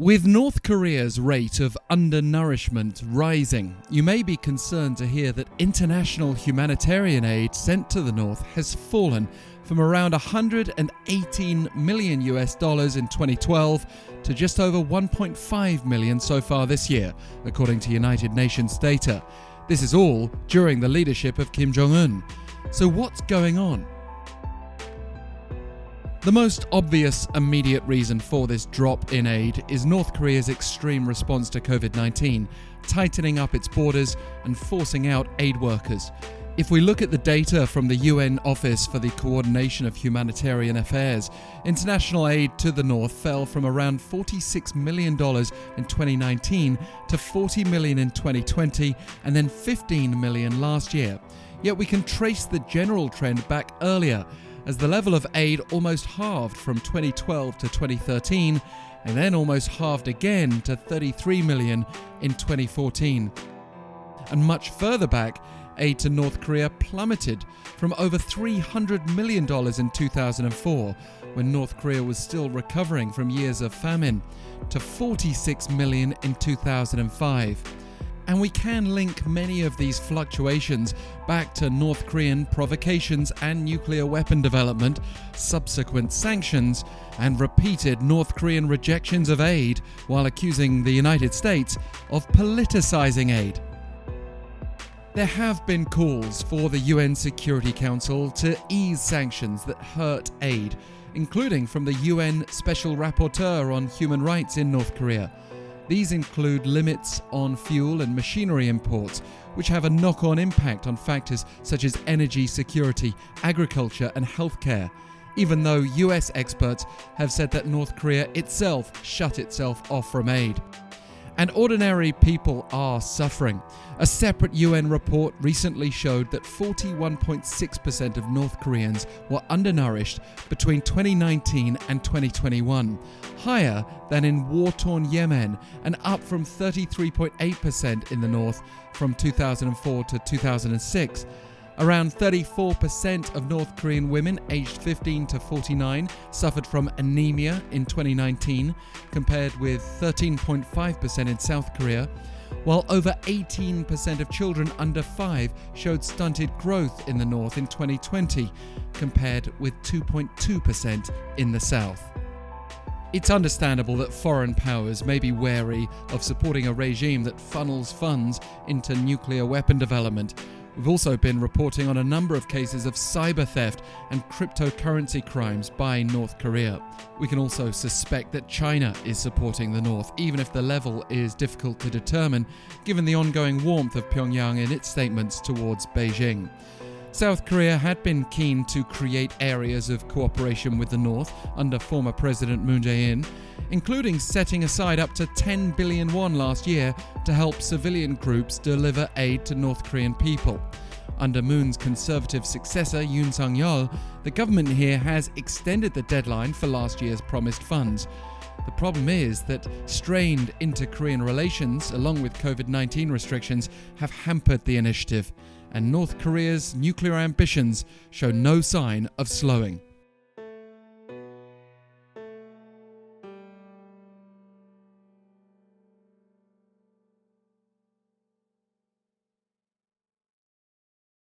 With North Korea's rate of undernourishment rising, you may be concerned to hear that international humanitarian aid sent to the North has fallen from around $118 million in 2012 to just over 1.5 million so far this year, according to United Nations data. This is all during the leadership of Kim Jong-un. So what's going on? The most obvious immediate reason for this drop in aid is North Korea's extreme response to COVID-19, tightening up its borders and forcing out aid workers. If we look at the data from the UN Office for the Coordination of Humanitarian Affairs, international aid to the North fell from around $46 million in 2019 to $40 million in 2020 and then $15 million last year. Yet we can trace the general trend back earlier, as the level of aid almost halved from 2012 to 2013 and then almost halved again to $33 million in 2014. And much further back, aid to North Korea plummeted from over $300 million in 2004, when North Korea was still recovering from years of famine, to $46 million in 2005. And we can link many of these fluctuations back to North Korean provocations and nuclear weapon development, subsequent sanctions, and repeated North Korean rejections of aid while accusing the United States of politicizing aid. There have been calls for the UN Security Council to ease sanctions that hurt aid, including from the UN Special Rapporteur on Human Rights in North Korea. These include limits on fuel and machinery imports, which have a knock-on impact on factors such as energy security, agriculture and healthcare, even though US experts have said that North Korea itself shut itself off from aid. And ordinary people are suffering. A separate UN report recently showed that 41.6% of North Koreans were undernourished between 2019 and 2021, higher than in war-torn Yemen and up from 33.8% in the North from 2004 to 2006. Around 34% of North Korean women aged 15 to 49 suffered from anemia in 2019, compared with 13.5% in South Korea, while over 18% of children under 5 showed stunted growth in the North in 2020, compared with 2.2% in the South. It's understandable that foreign powers may be wary of supporting a regime that funnels funds into nuclear weapon development. We've also been reporting on a number of cases of cyber theft and cryptocurrency crimes by North Korea. We can also suspect that China is supporting the North, even if the level is difficult to determine, given the ongoing warmth of Pyongyang in its statements towards Beijing. South Korea had been keen to create areas of cooperation with the North under former President Moon-Jae-in, including setting aside up to 10 billion won last year to help civilian groups deliver aid to North Korean people. Under Moon's conservative successor, Yoon-Suk-yeol, the government here has extended the deadline for last year's promised funds. The problem is that strained inter-Korean relations, along with COVID-19 restrictions, have hampered the initiative, and North Korea's nuclear ambitions show no sign of slowing.